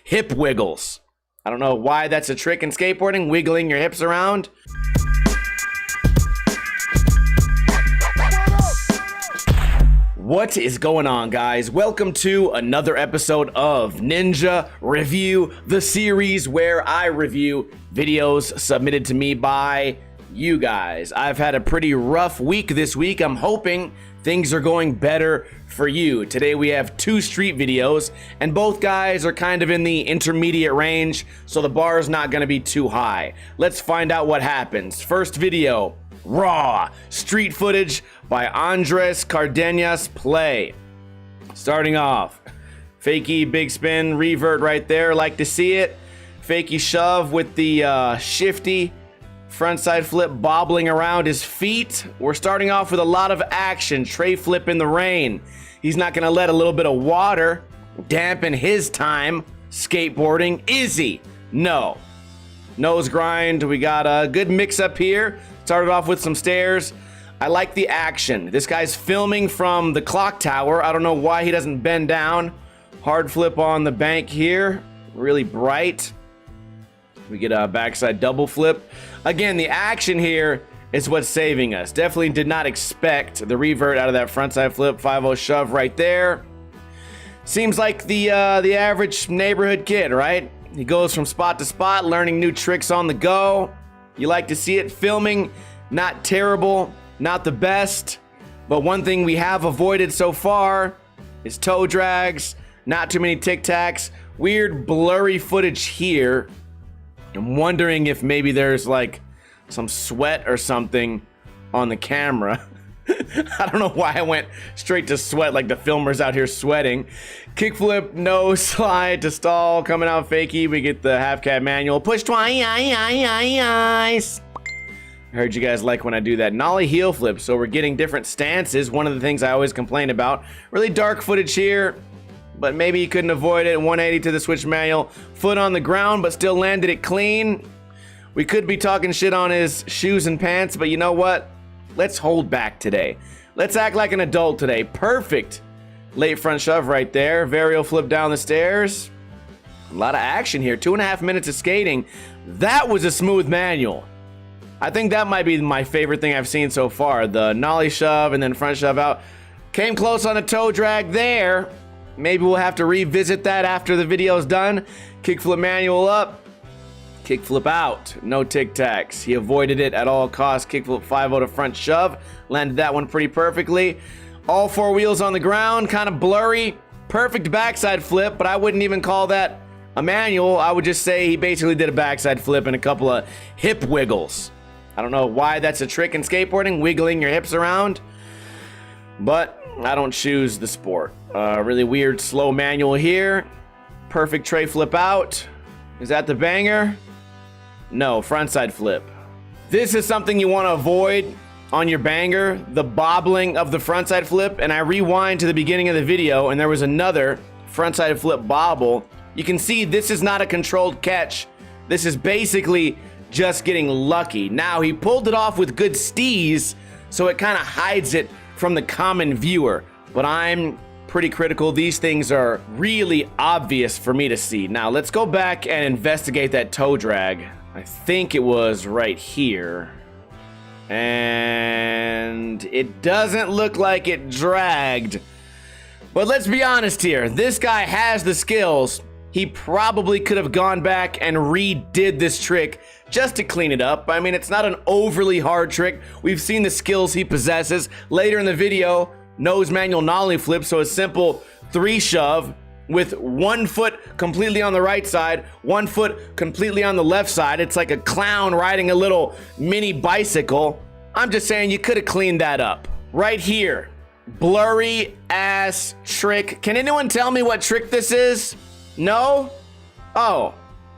hip wiggles. I don't know why that's a trick in skateboarding, wiggling your hips around. What is going on, guys? Welcome to another episode of Ninja Review, the series where I review videos submitted to me by you guys. I've had a pretty rough week this week. I'm hoping things are going better for you. Today we have two street videos, and both guys are kind of in the intermediate range, so the bar is not going to be too high. Let's find out what happens. First video. Raw street footage by Andres Cardenas Play. Starting off, fakie big spin revert right there, like to see it. Fakie shove with the shifty frontside flip bobbling around his feet. We're starting off with a lot of action. Tray flip in the rain. He's not gonna let a little bit of water dampen his time skateboarding, is he? No. Nose grind. We got a good mix up here. Started off with some stairs. I like the action. This guy's filming from the clock tower. I don't know why he doesn't bend down. Hard flip on the bank here. Really bright. We get a backside double flip. Again, the action here is what's saving us. Definitely did not expect the revert out of that frontside flip. 5-0 shove right there. Seems like the average neighborhood kid, right? He goes from spot to spot, learning new tricks on the go. You like to see it. Filming, not terrible, not the best. But one thing we have avoided so far is toe drags, not too many tic-tacs, weird blurry footage here. I'm wondering if maybe there's like some sweat or something on the camera. I don't know why I went straight to sweat, like the filmer's out here sweating. Kickflip, no slide to stall, coming out fakie. We get the half cab manual. Push twice. I heard you guys like when I do that. Nollie heel flip, so we're getting different stances. One of the things I always complain about. Really dark footage here, but maybe you couldn't avoid it. 180 to the switch manual. Foot on the ground, but still landed it clean. We could be talking shit on his shoes and pants, but you know what? Let's hold back today. Let's act like an adult today. Perfect late front shove right there. Varial flip down the stairs. A lot of action here. 2.5 minutes of skating. That was a smooth manual. I think that might be my favorite thing I've seen so far. The nollie shove and then front shove out. Came close on a toe drag there. Maybe we'll have to revisit that after the video's done. Kickflip manual up. Kickflip out, no tic-tacs. He avoided it at all costs. Kickflip 5-0 to front shove. Landed that one pretty perfectly. All four wheels on the ground, kind of blurry. Perfect backside flip, but I wouldn't even call that a manual. I would just say he basically did a backside flip and a couple of hip wiggles. I don't know why that's a trick in skateboarding, wiggling your hips around, but I don't choose the sport. Really weird slow manual here. Perfect tray flip out. Is that the banger? No, frontside flip. This is something you want to avoid on your banger, the bobbling of the frontside flip. And I rewind to the beginning of the video and there was another frontside flip bobble. You can see this is not a controlled catch. This is basically just getting lucky. Now he pulled it off with good steez, so it kind of hides it from the common viewer. But I'm pretty critical. These things are really obvious for me to see. Now let's go back and investigate that toe drag. I think it was right here. And it doesn't look like it dragged. But let's be honest here. This guy has the skills. He probably could have gone back and redid this trick just to clean it up. I mean, it's not an overly hard trick. We've seen the skills he possesses. Later in the video, nose manual nollie flip, so a simple 3 shove with 1 foot completely on the right side, 1 foot completely on the left side. It's like a clown riding a little mini bicycle. I'm just saying you could have cleaned that up. Right here, blurry ass trick. Can anyone tell me what trick this is? No? Oh,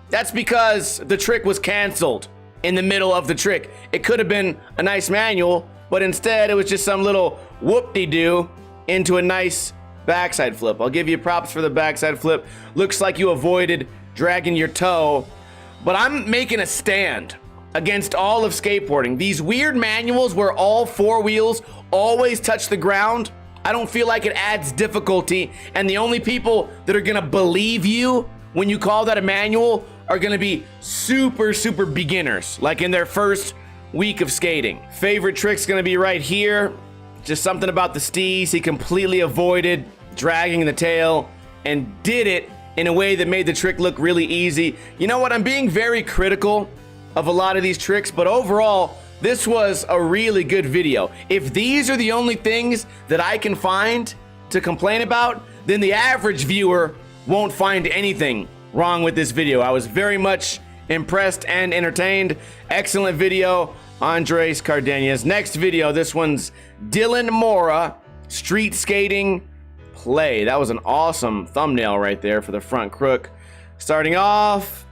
that's because the trick was canceled in the middle of the trick. It could have been a nice manual, but instead it was just some little whoop-de-doo into a nice backside flip. I'll give you props for the backside flip. Looks like you avoided dragging your toe, but I'm making a stand against all of skateboarding. These weird manuals where all 4 wheels always touch the ground, I don't feel like it adds difficulty, and the only people that are gonna believe you when you call that a manual are gonna be super, super beginners, like in their first week of skating. Favorite trick's gonna be right here. Just something about the Steez. He completely avoided dragging the tail and did it in a way that made the trick look really easy. You know what? I'm being very critical of a lot of these tricks, but overall, this was a really good video. If these are the only things that I can find to complain about, then the average viewer won't find anything wrong with this video. I was very much impressed and entertained. Excellent video, Andres Cardenas. Next video, this one's Dylan Mora, street skating play. That was an awesome thumbnail right there for the front crook. Starting off,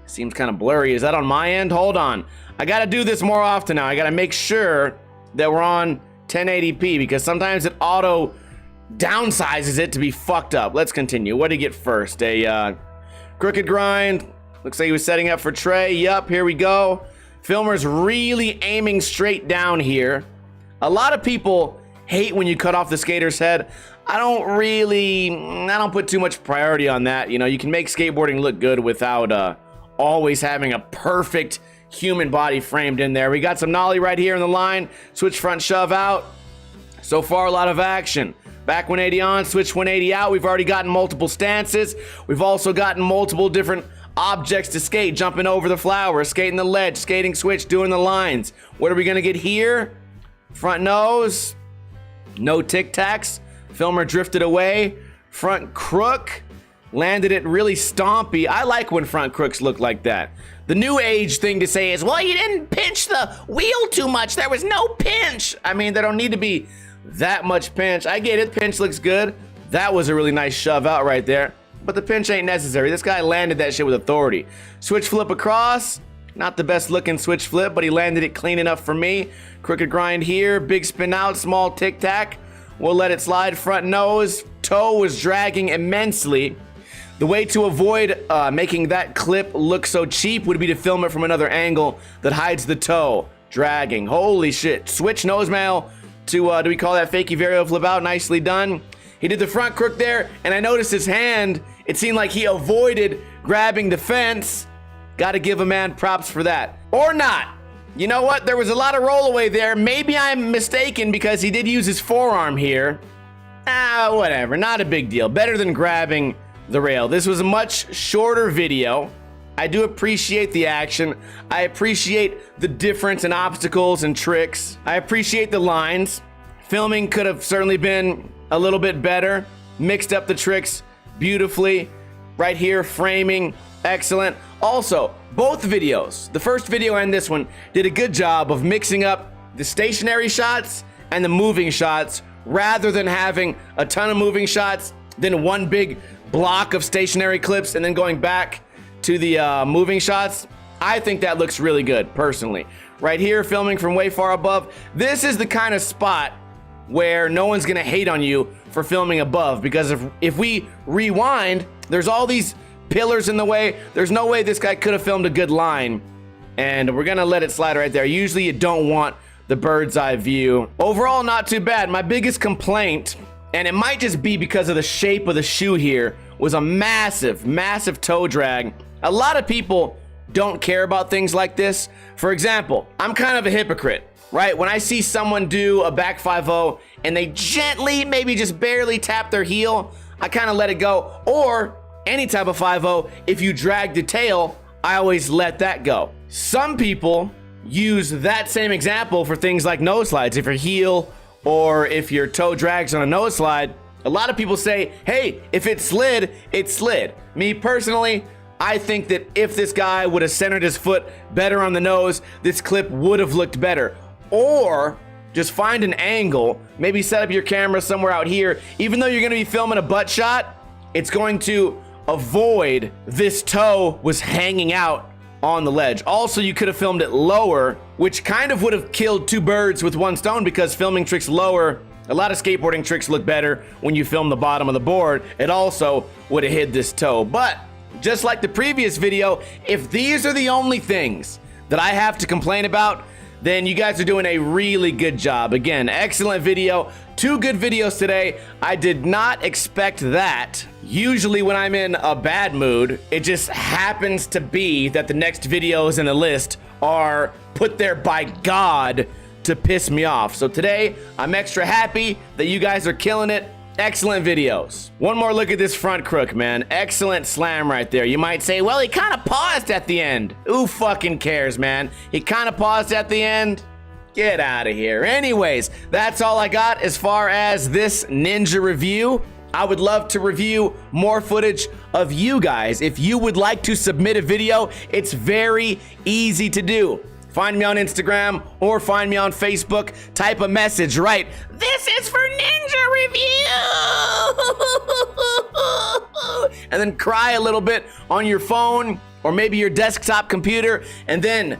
seems kind of blurry. Is that on my end? Hold on. I gotta do this more often now. I gotta make sure that we're on 1080p because sometimes it auto downsizes it to be fucked up. Let's continue. What did he get first? A crooked grind. Looks like he was setting up for Trey. Yup, here we go. Filmer's really aiming straight down here. A lot of people hate when you cut off the skater's head. I don't put too much priority on that. You know, you can make skateboarding look good without always having a perfect human body framed in there. We got some nollie right here in the line. Switch front shove out. So far, a lot of action. Back 180 on, switch 180 out. We've already gotten multiple stances. We've also gotten multiple different objects to skate. Jumping over the flower, skating the ledge, skating switch, doing the lines. What are we gonna get here? Front nose. No tic-tacs. Filmer drifted away. Front crook. Landed it really stompy. I like when front crooks look like that. The new age thing to say is, well, you didn't pinch the wheel too much. There was no pinch. I mean, there don't need to be that much pinch. I get it. Pinch looks good. That was a really nice shove out right there. But the pinch ain't necessary. This guy landed that shit with authority. Switch flip across. Not the best looking switch flip, but he landed it clean enough for me. Crooked grind here. Big spin out. Small tic-tac. We'll let it slide. Front nose. Toe was dragging immensely. The way to avoid making that clip look so cheap would be to film it from another angle that hides the toe dragging. Holy shit. Switch nose mail to, do we call that fakie vario flip out? Nicely done. He did the front crook there, and I noticed his hand. It seemed like he avoided grabbing the fence. Gotta give a man props for that. Or not. You know what? There was a lot of rollaway there. Maybe I'm mistaken because he did use his forearm here. Whatever. Not a big deal. Better than grabbing the rail. This was a much shorter video. I do appreciate the action. I appreciate the difference in obstacles and tricks. I appreciate the lines. Filming could have certainly been a little bit better. Mixed up the tricks beautifully. Right here, framing, excellent. Also, both videos, the first video and this one, did a good job of mixing up the stationary shots and the moving shots rather than having a ton of moving shots, then one big block of stationary clips and then going back to the moving shots. I think that looks really good, personally. Right here, filming from way far above. This is the kind of spot where no one's gonna hate on you for filming above, because if we rewind, there's all these pillars in the way. There's no way this guy could have filmed a good line, and we're gonna let it slide right there. Usually you don't want the bird's eye view. Overall, not too bad. My biggest complaint, and it might just be because of the shape of the shoe here, was a massive, massive toe drag. A lot of people don't care about things like this. For example, I'm kind of a hypocrite, right? When I see someone do a back 5-0 and they gently, maybe just barely tap their heel, I kind of let it go. Or any type of 5-0, if you drag the tail, I always let that go. Some people use that same example for things like nose slides. If your heel or if your toe drags on a nose slide, a lot of people say, hey, if it slid, it slid. Me personally, I think that if this guy would have centered his foot better on the nose, this clip would have looked better. Or just find an angle, maybe set up your camera somewhere out here. Even though you're gonna be filming a butt shot, it's going to avoid this toe was hanging out on the ledge. Also, you could have filmed it lower, which kind of would have killed two birds with one stone, because filming tricks lower, a lot of skateboarding tricks look better when you film the bottom of the board. It also would have hid this toe. But just like the previous video, if these are the only things that I have to complain about, then you guys are doing a really good job. Again, excellent video. 2 good videos today. I did not expect that. Usually when I'm in a bad mood, it just happens to be that the next videos in the list are put there by God to piss me off. So today, I'm extra happy that you guys are killing it. Excellent videos. One more look at this front crook, man. Excellent slam right there. You might say, well, he kind of paused at the end. Who fucking cares, man? He kind of paused at the end. Get out of here. Anyways, that's all I got as far as this Ninja review. I would love to review more footage of you guys. If you would like to submit a video, it's very easy to do. Find me on Instagram or find me on Facebook. Type a message, right? This is for Ninja Review! And then cry a little bit on your phone or maybe your desktop computer. And then,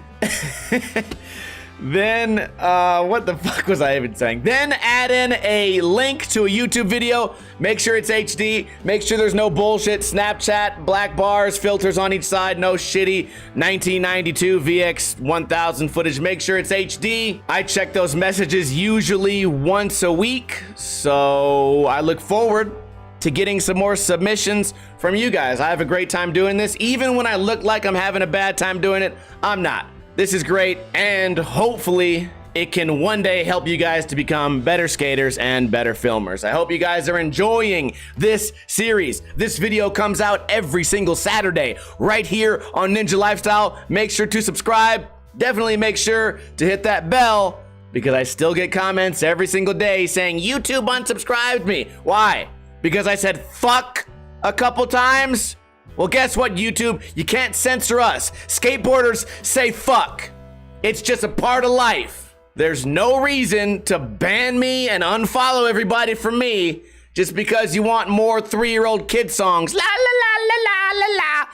what the fuck was I even saying? Then add in a link to a YouTube video. Make sure it's HD. Make sure there's no bullshit Snapchat, black bars, filters on each side, no shitty 1992 VX1000 footage. Make sure it's HD. I check those messages usually once a week, so I look forward to getting some more submissions from you guys. I have a great time doing this. Even when I look like I'm having a bad time doing it, I'm not. This is great, and hopefully it can one day help you guys to become better skaters and better filmers. I hope you guys are enjoying this series. This video comes out every single Saturday right here on Ninja Lifestyle. Make sure to subscribe. Definitely make sure to hit that bell because I still get comments every single day saying YouTube unsubscribed me. Why? Because I said fuck a couple times? Well, guess what, YouTube? You can't censor us. Skateboarders say fuck. It's just a part of life. There's no reason to ban me and unfollow everybody from me just because you want more 3-year-old kid songs. La la la la la la la.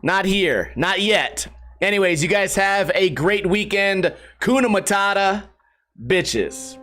Not here. Not yet. Anyways, you guys have a great weekend. Kuna Matata, bitches.